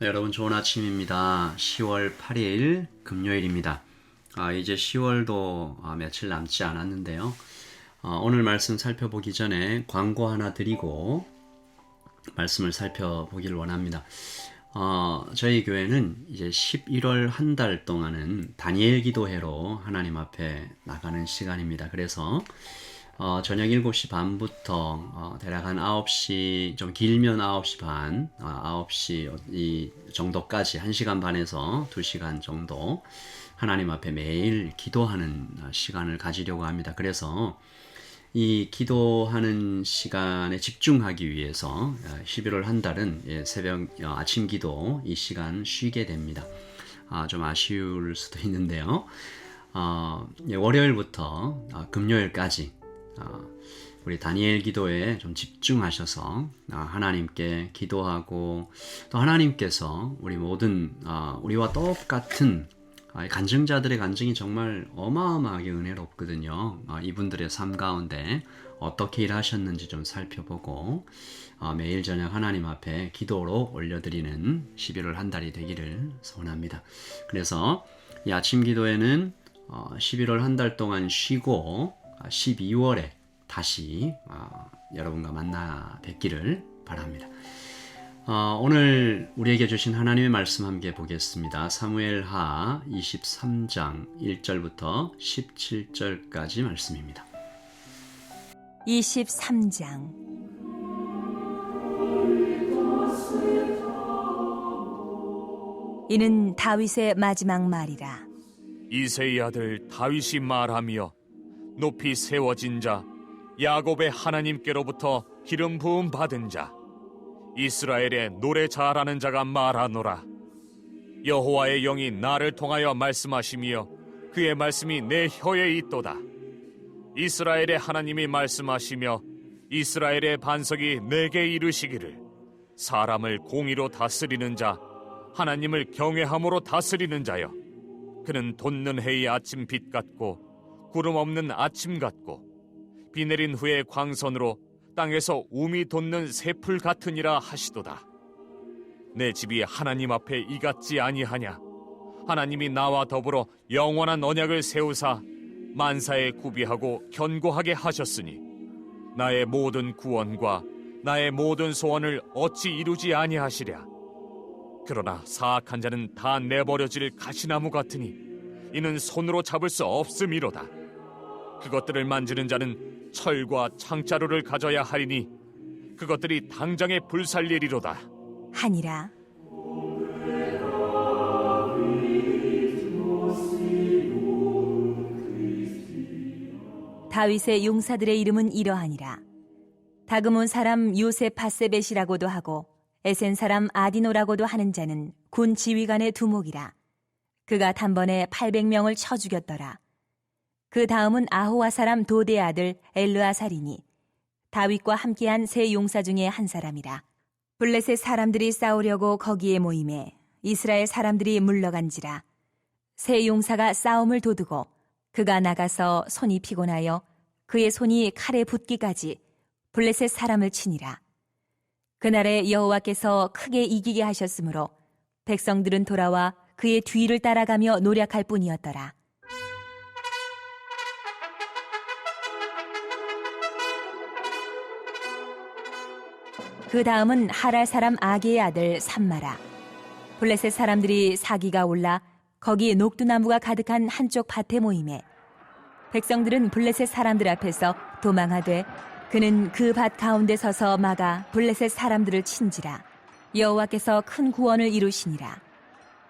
여러분 좋은 아침입니다. 10월 8일 금요일입니다. 이제 10월도 며칠 남지 않았는데요. 오늘 말씀 살펴보기 전에 광고 하나 드리고 말씀을 살펴보길 원합니다. 저희 교회는 이제 11월 한 달 동안은 다니엘 기도회로 하나님 앞에 나가는 시간입니다. 그래서 저녁 7시 반부터 대략 한 9시, 좀 길면 9시 반, 9시 이 정도까지 1시간 반에서 2시간 정도 하나님 앞에 매일 기도하는 시간을 가지려고 합니다. 그래서 이 기도하는 시간에 집중하기 위해서 11월 한 달은 새벽 아침 기도 이 시간 쉬게 됩니다. 좀 아쉬울 수도 있는데요. 월요일부터 금요일까지 우리 다니엘 기도에 좀 집중하셔서 하나님께 기도하고 또 하나님께서 우리 모든 우리와 똑같은 간증자들의 간증이 정말 어마어마하게 은혜롭거든요. 이분들의 삶 가운데 어떻게 일하셨는지 좀 살펴보고 매일 저녁 하나님 앞에 기도로 올려드리는 11월 한 달이 되기를 소원합니다. 그래서 이 아침 기도에는 11월 한 달 동안 쉬고 12월에 다시 여러분과 만나 뵙기를 바랍니다. 오늘 우리에게 주신 하나님의 말씀 함께 보겠습니다. 사무엘하 23장 1절부터 17절까지 말씀입니다. 23장 이는 다윗의 마지막 말이라. 이새의 아들 다윗이 말하며 높이 세워진 자 야곱의 하나님께로부터 기름 부음 받은 자 이스라엘의 노래 잘하는 자가 말하노라. 여호와의 영이 나를 통하여 말씀하시며 그의 말씀이 내 혀에 있도다. 이스라엘의 하나님이 말씀하시며 이스라엘의 반석이 내게 이르시기를 사람을 공의로 다스리는 자 하나님을 경외함으로 다스리는 자여 그는 돋는 해의 아침 빛 같고 구름 없는 아침 같고 비 내린 후의 광선으로 땅에서 움이 돋는 새풀 같으니라 하시도다. 내 집이 하나님 앞에 이같지 아니하냐. 하나님이 나와 더불어 영원한 언약을 세우사 만사에 구비하고 견고하게 하셨으니 나의 모든 구원과 나의 모든 소원을 어찌 이루지 아니하시랴. 그러나 사악한 자는 다 내버려질 가시나무 같으니 이는 손으로 잡을 수 없음이로다. 그것들을 만지는 자는 철과 창자루를 가져야 하리니 그것들이 당장에 불살리리로다 하니라. 다윗의 용사들의 이름은 이러하니라. 다그몬 사람 요셉 바세벳이라고도 하고 에센 사람 아디노라고도 하는 자는 군 지휘관의 두목이라. 그가 단번에 800명을 쳐 죽였더라. 그 다음은 아호와 사람 도대의 아들 엘르아살이니 다윗과 함께한 세 용사 중에 한 사람이라. 블레셋 사람들이 싸우려고 거기에 모임에 이스라엘 사람들이 물러간지라. 세 용사가 싸움을 도두고 그가 나가서 손이 피곤하여 그의 손이 칼에 붙기까지 블레셋 사람을 치니라. 그날에 여호와께서 크게 이기게 하셨으므로 백성들은 돌아와 그의 뒤를 따라가며 노력할 뿐이었더라. 그 다음은 하랄 사람 아게의 아들 삼마라. 블레셋 사람들이 사기가 올라 거기 녹두나무가 가득한 한쪽 밭에 모임에 백성들은 블레셋 사람들 앞에서 도망하되 그는 그 밭 가운데 서서 막아 블레셋 사람들을 친지라. 여호와께서 큰 구원을 이루시니라.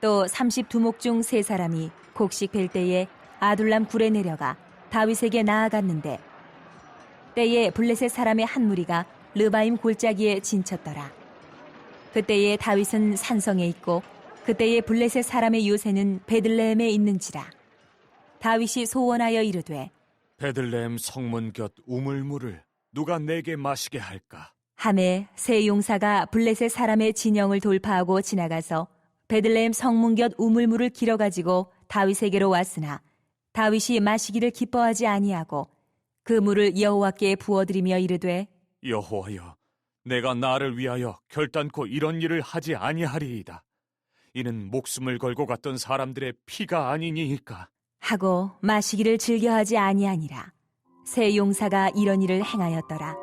또 30두목 중 3사람이 곡식 벨 때에 아둘람 굴에 내려가 다윗에게 나아갔는데 때에 블레셋 사람의 한 무리가 르바임 골짜기에 진쳤더라. 그때에 다윗은 산성에 있고 그때에 블레셋 사람의 요새는 베들레헴에 있는지라. 다윗이 소원하여 이르되 베들레헴 성문 곁 우물물을 누가 내게 마시게 할까. 하매 세 용사가 블레셋 사람의 진영을 돌파하고 지나가서 베들레헴 성문 곁 우물물을 길어가지고 다윗에게로 왔으나 다윗이 마시기를 기뻐하지 아니하고 그 물을 여호와께 부어드리며 이르되 여호와여, 내가 나를 위하여 결단코 이런 일을 하지 아니하리이다. 이는 목숨을 걸고 갔던 사람들의 피가 아니니이까. 하고 마시기를 즐겨하지 아니하니라. 새 용사가 이런 일을 행하였더라.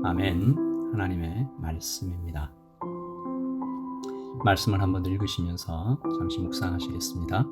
아멘. 하나님의 말씀입니다. 말씀을 한번 읽으시면서 잠시 묵상하시겠습니다.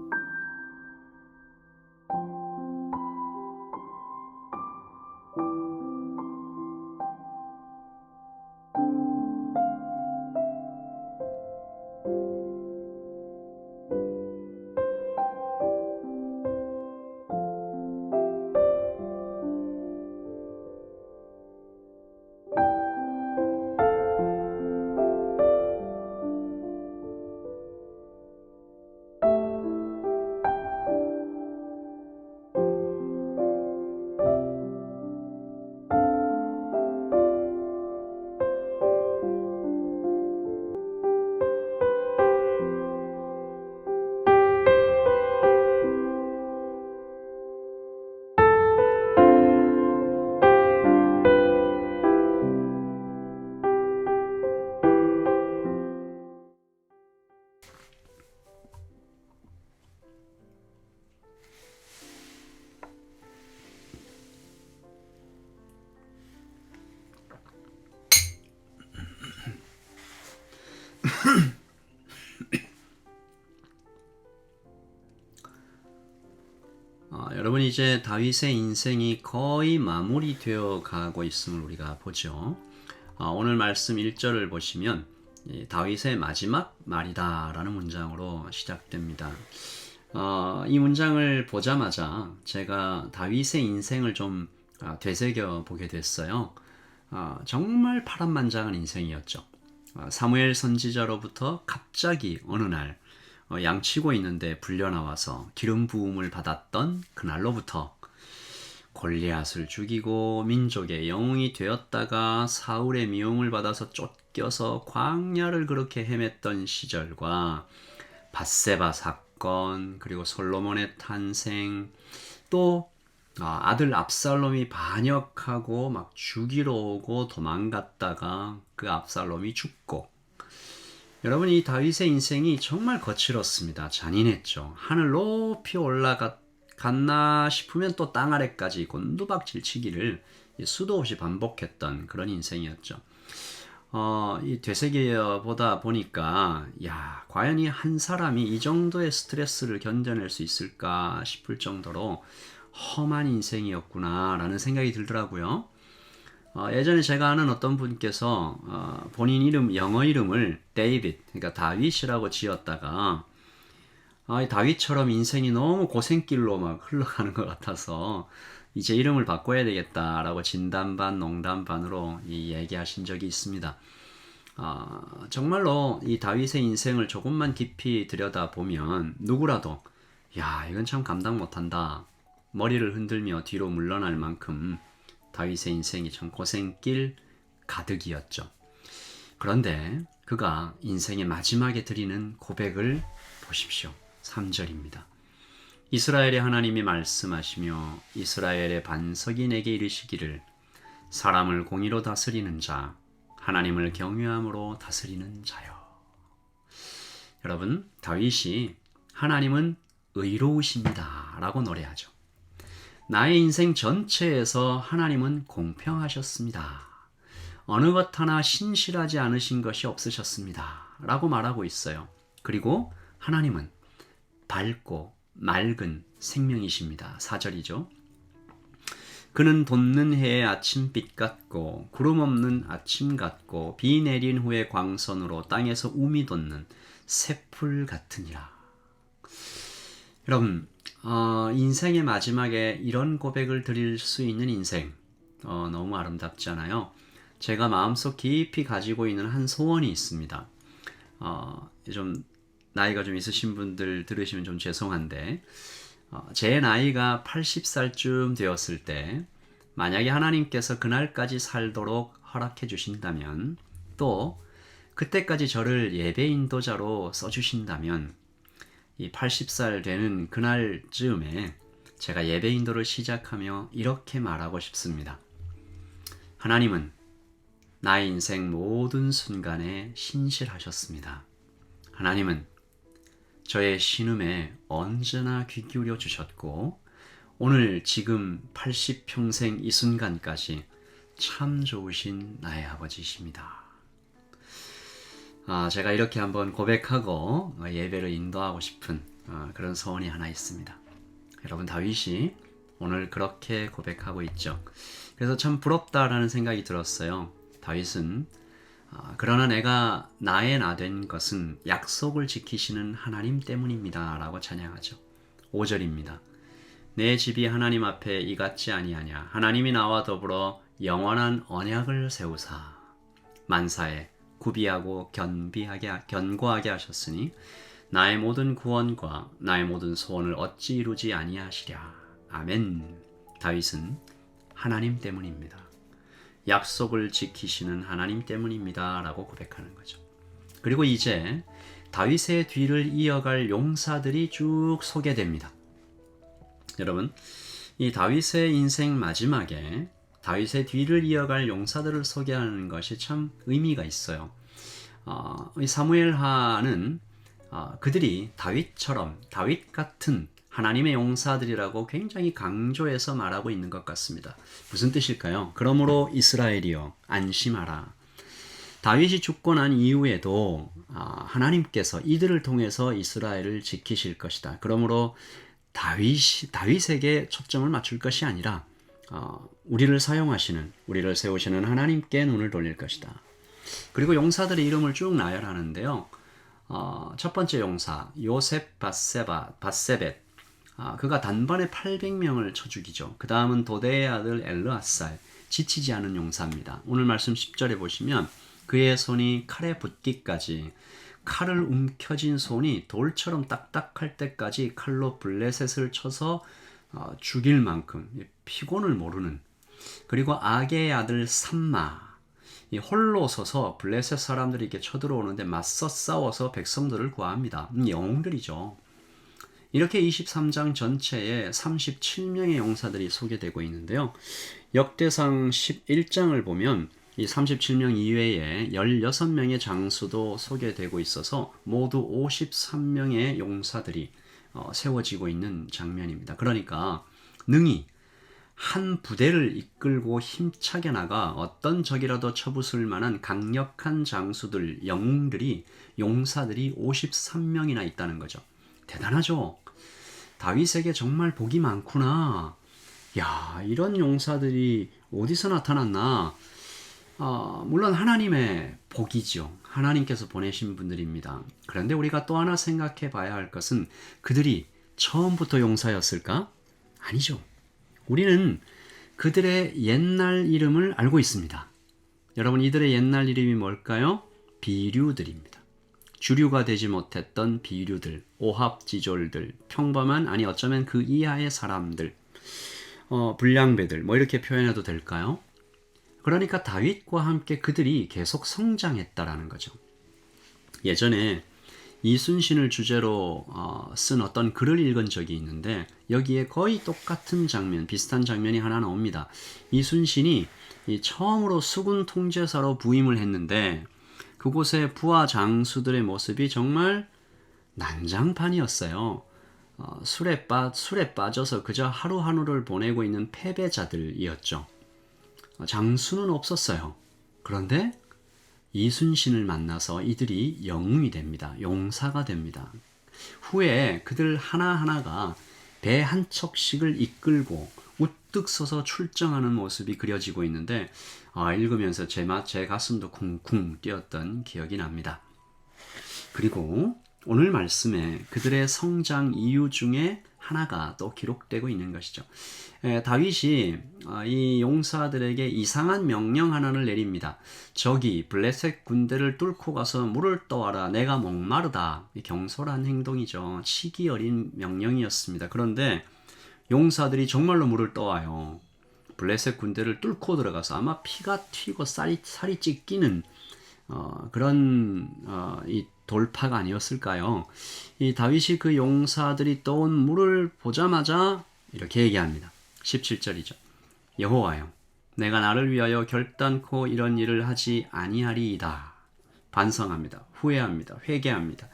여러분 이제 다윗의 인생이 거의 마무리되어 가고 있음을 우리가 보죠. 오늘 말씀 1절을 보시면 다윗의 마지막 말이다 라는 문장으로 시작됩니다. 이 문장을 보자마자 제가 다윗의 인생을 좀 되새겨 보게 됐어요. 정말 파란만장한 인생이었죠. 사무엘 선지자로부터 갑자기 어느 날 양치고 있는데 불려나와서 기름 부음을 받았던 그날로부터 골리앗을 죽이고 민족의 영웅이 되었다가 사울의 미움을 받아서 쫓겨서 광야를 그렇게 헤맸던 시절과 밧세바 사건, 그리고 솔로몬의 탄생, 또 아들 압살롬이 반역하고 막 죽이러 오고 도망갔다가 그 압살롬이 죽고, 여러분 이 다윗의 인생이 정말 거칠었습니다. 잔인했죠. 하늘 높이 올라갔나 싶으면 또 땅 아래까지 곤두박질 치기를 수도 없이 반복했던 그런 인생이었죠. 이 되새겨 보다 보니까 과연 이 한 사람이 이 정도의 스트레스를 견뎌낼 수 있을까 싶을 정도로 험한 인생이었구나 라는 생각이 들더라고요. 예전에 제가 아는 어떤 분께서 본인 이름, 영어 이름을 데이빗, 그러니까 다윗이라고 지었다가 다윗처럼 인생이 너무 고생길로 막 흘러가는 것 같아서 이제 이름을 바꿔야 되겠다라고 진담 반 농담 반으로 얘기하신 적이 있습니다. 정말로 이 다윗의 인생을 조금만 깊이 들여다보면 누구라도 이건 참 감당 못한다, 머리를 흔들며 뒤로 물러날 만큼 다윗의 인생이 참 고생길 가득이었죠. 그런데 그가 인생의 마지막에 드리는 고백을 보십시오. 3절입니다. 이스라엘의 하나님이 말씀하시며 이스라엘의 반석이 내게 이르시기를 사람을 공의로 다스리는 자, 하나님을 경외함으로 다스리는 자요. 여러분, 다윗이 하나님은 의로우십니다 라고 노래하죠. 나의 인생 전체에서 하나님은 공평하셨습니다. 어느 것 하나 신실하지 않으신 것이 없으셨습니다 라고 말하고 있어요. 그리고 하나님은 밝고 맑은 생명이십니다. 4절이죠. 그는 돋는 해의 아침빛 같고 구름 없는 아침 같고 비 내린 후에 광선으로 땅에서 움이 돋는 새풀 같으니라. 여러분, 인생의 마지막에 이런 고백을 드릴 수 있는 인생, 너무 아름답잖아요. 제가 마음속 깊이 가지고 있는 한 소원이 있습니다. 좀 나이가 좀 있으신 분들 들으시면 좀 죄송한데, 제 나이가 80살쯤 되었을 때 만약에 하나님께서 그날까지 살도록 허락해 주신다면, 또 그때까지 저를 예배 인도자로 써주신다면, 이 80살 되는 그날쯤에 제가 예배 인도를 시작하며 이렇게 말하고 싶습니다. 하나님은 나의 인생 모든 순간에 신실하셨습니다. 하나님은 저의 신음에 언제나 귀 기울여 주셨고 오늘 지금 80평생 이 순간까지 참 좋으신 나의 아버지이십니다. 제가 이렇게 한번 고백하고 예배를 인도하고 싶은 그런 소원이 하나 있습니다. 여러분, 다윗이 오늘 그렇게 고백하고 있죠. 그래서 참 부럽다라는 생각이 들었어요. 다윗은 그러나 내가 나의 나 된 것은 약속을 지키시는 하나님 때문입니다 라고 찬양하죠. 5절입니다. 내 집이 하나님 앞에 이같지 아니하냐. 하나님이 나와 더불어 영원한 언약을 세우사 만사에 구비하고 견고하게 하셨으니 나의 모든 구원과 나의 모든 소원을 어찌 이루지 아니하시랴. 아멘. 다윗은 하나님 때문입니다. 약속을 지키시는 하나님 때문입니다 라고 고백하는 거죠. 그리고 이제 다윗의 뒤를 이어갈 용사들이 쭉 소개됩니다. 여러분, 이 다윗의 인생 마지막에 다윗의 뒤를 이어갈 용사들을 소개하는 것이 참 의미가 있어요. 이 사무엘하는 그들이 다윗처럼 다윗 같은 하나님의 용사들이라고 굉장히 강조해서 말하고 있는 것 같습니다. 무슨 뜻일까요? 그러므로 이스라엘이여 안심하라. 다윗이 죽고 난 이후에도 하나님께서 이들을 통해서 이스라엘을 지키실 것이다. 그러므로 다윗에게 초점을 맞출 것이 아니라 우리를 사용하시는, 우리를 세우시는 하나님께 눈을 돌릴 것이다. 그리고 용사들의 이름을 쭉 나열하는데요. 첫 번째 용사 요셉 밧세벳, 그가 단번에 800명을 쳐 죽이죠. 그 다음은 도대의 아들 엘르앗살, 지치지 않은 용사입니다. 오늘 말씀 10절에 보시면 그의 손이 칼에 붙기까지, 칼을 움켜쥔 손이 돌처럼 딱딱할 때까지 칼로 블레셋을 쳐서 죽일 만큼 피곤을 모르는, 그리고 아게의 아들 삼마, 홀로 서서 블레셋 사람들이 이렇게 쳐들어오는데 맞서 싸워서 백성들을 구합니다. 영웅들이죠. 이렇게 23장 전체에 37명의 용사들이 소개되고 있는데요. 역대상 11장을 보면 이 37명 이외에 16명의 장수도 소개되고 있어서 모두 53명의 용사들이 세워지고 있는 장면입니다. 그러니까 능히 한 부대를 이끌고 힘차게 나가 어떤 적이라도 쳐부술 만한 강력한 장수들, 영웅들이, 용사들이 53명이나 있다는 거죠. 대단하죠? 다윗에게 정말 복이 많구나. 야, 이런 용사들이 어디서 나타났나? 물론 하나님의 복이죠. 하나님께서 보내신 분들입니다. 그런데 우리가 또 하나 생각해 봐야 할 것은 그들이 처음부터 용사였을까? 아니죠. 우리는 그들의 옛날 이름을 알고 있습니다. 여러분, 이들의 옛날 이름이 뭘까요? 비류들입니다. 주류가 되지 못했던 비류들, 오합지졸들, 평범한, 아니 어쩌면 그 이하의 사람들, 불량배들, 이렇게 표현해도 될까요? 그러니까 다윗과 함께 그들이 계속 성장했다라는 거죠. 예전에 이순신을 주제로 쓴 어떤 글을 읽은 적이 있는데 여기에 거의 똑같은 장면, 비슷한 장면이 하나 나옵니다. 이순신이 처음으로 수군 통제사로 부임을 했는데 그곳의 부하 장수들의 모습이 정말 난장판이었어요. 술에 빠져서 그저 하루하루를 보내고 있는 패배자들이었죠. 장수는 없었어요. 그런데 이순신을 만나서 이들이 영웅이 됩니다. 용사가 됩니다. 후에 그들 하나하나가 배 한 척씩을 이끌고 우뚝 서서 출정하는 모습이 그려지고 있는데 읽으면서 제 가슴도 쿵쿵 뛰었던 기억이 납니다. 그리고 오늘 말씀에 그들의 성장 이유 중에 하나가 또 기록되고 있는 것이죠. 다윗이 이 용사들에게 이상한 명령 하나를 내립니다. 저기 블레셋 군대를 뚫고 가서 물을 떠와라. 내가 목마르다. 경솔한 행동이죠. 치기 어린 명령이었습니다. 그런데 용사들이 정말로 물을 떠와요. 블레셋 군대를 뚫고 들어가서 아마 피가 튀고 살이 찢기는 그런 이 돌파가 아니었을까요? 이 다윗이 그 용사들이 떠온 물을 보자마자 이렇게 얘기합니다. 17절이죠. 여호와여, 내가 나를 위하여 결단코 이런 일을 하지 아니하리이다. 반성합니다. 후회합니다. 회개합니다.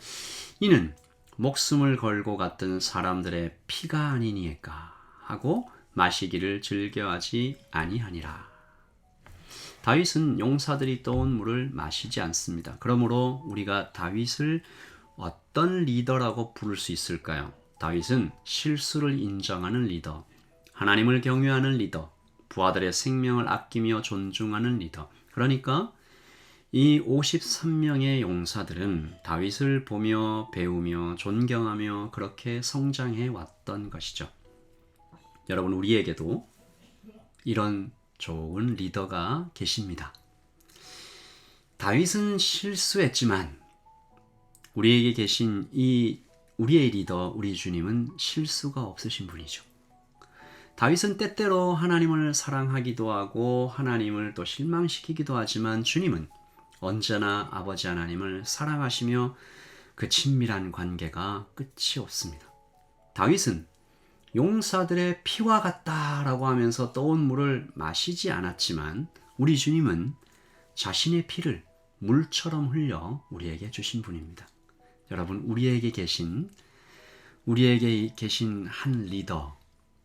이는 목숨을 걸고 갔던 사람들의 피가 아니니까 하고 마시기를 즐겨하지 아니하니라. 다윗은 용사들이 떠온 물을 마시지 않습니다. 그러므로 우리가 다윗을 어떤 리더라고 부를 수 있을까요? 다윗은 실수를 인정하는 리더, 하나님을 경외하는 리더, 부하들의 생명을 아끼며 존중하는 리더. 그러니까 이 53명의 용사들은 다윗을 보며 배우며 존경하며 그렇게 성장해 왔던 것이죠. 여러분, 우리에게도 이런 좋은 리더가 계십니다. 다윗은 실수했지만 우리에게 계신 우리의 리더, 우리 주님은 실수가 없으신 분이죠. 다윗은 때때로 하나님을 사랑하기도 하고 하나님을 또 실망시키기도 하지만 주님은 언제나 아버지 하나님을 사랑하시며 그 친밀한 관계가 끝이 없습니다. 다윗은 용사들의 피와 같다라고 하면서 떠온 물을 마시지 않았지만 우리 주님은 자신의 피를 물처럼 흘려 우리에게 주신 분입니다. 여러분, 우리에게 계신 한 리더,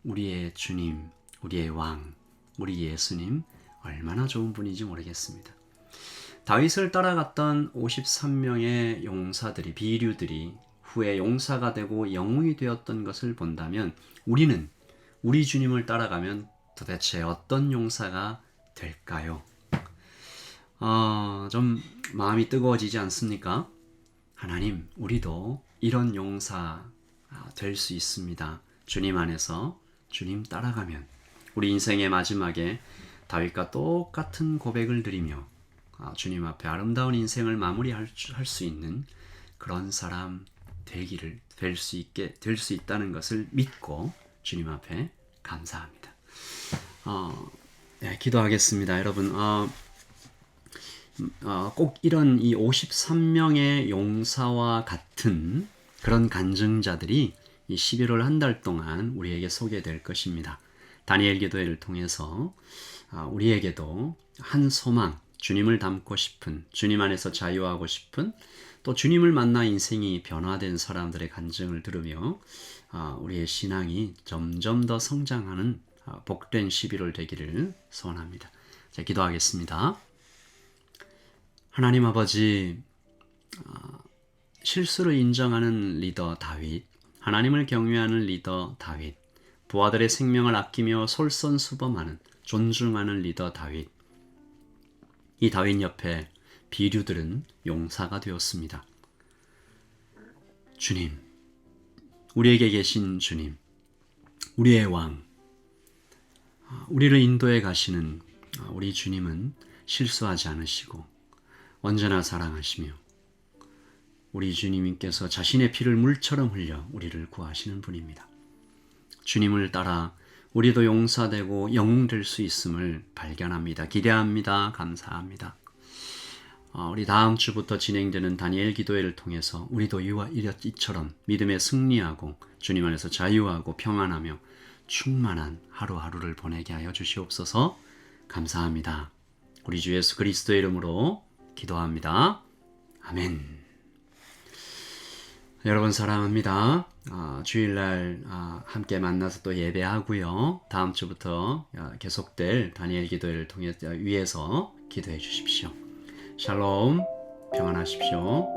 우리의 주님, 우리의 왕, 우리 예수님 얼마나 좋은 분인지 모르겠습니다. 다윗을 따라갔던 53명의 용사들이, 비류들이 후에 용사가 되고 영웅이 되었던 것을 본다면 우리는 우리 주님을 따라가면 도대체 어떤 용사가 될까요? 좀 마음이 뜨거워지지 않습니까? 하나님, 우리도 이런 용사 될 수 있습니다. 주님 안에서 주님 따라가면 우리 인생의 마지막에 다윗과 똑같은 고백을 드리며 주님 앞에 아름다운 인생을 마무리할 수 있는 그런 사람 될 수 있다는 것을 믿고 주님 앞에 감사합니다. 네, 기도하겠습니다. 여러분, 꼭 이런 이 53명의 용사와 같은 그런 간증자들이 이 11월 한 달 동안 우리에게 소개될 것입니다. 다니엘 기도회를 통해서 우리에게도 한 소망, 주님을 닮고 싶은, 주님 안에서 자유하고 싶은, 또 주님을 만나 인생이 변화된 사람들의 간증을 들으며 우리의 신앙이 점점 더 성장하는 복된 11월 되기를 소원합니다. 자, 기도하겠습니다. 하나님 아버지, 실수를 인정하는 리더 다윗, 하나님을 경외하는 리더 다윗, 부하들의 생명을 아끼며 솔선수범하는 존중하는 리더 다윗, 이 다윗 옆에 비류들은 용사가 되었습니다. 주님, 우리에게 계신 주님, 우리의 왕, 우리를 인도해 가시는 우리 주님은 실수하지 않으시고 언제나 사랑하시며 우리 주님께서 자신의 피를 물처럼 흘려 우리를 구하시는 분입니다. 주님을 따라 우리도 용사되고 영웅 될 수 있음을 발견합니다. 기대합니다. 감사합니다. 우리 다음 주부터 진행되는 다니엘 기도회를 통해서 우리도 이처럼 믿음에 승리하고 주님 안에서 자유하고 평안하며 충만한 하루하루를 보내게 하여 주시옵소서. 감사합니다. 우리 주 예수 그리스도의 이름으로 기도합니다. 아멘. 여러분 사랑합니다. 주일날 함께 만나서 또 예배하고요. 다음 주부터 계속될 다니엘 기도회를 위해서 기도해 주십시오. 샬롬, 평안하십시오.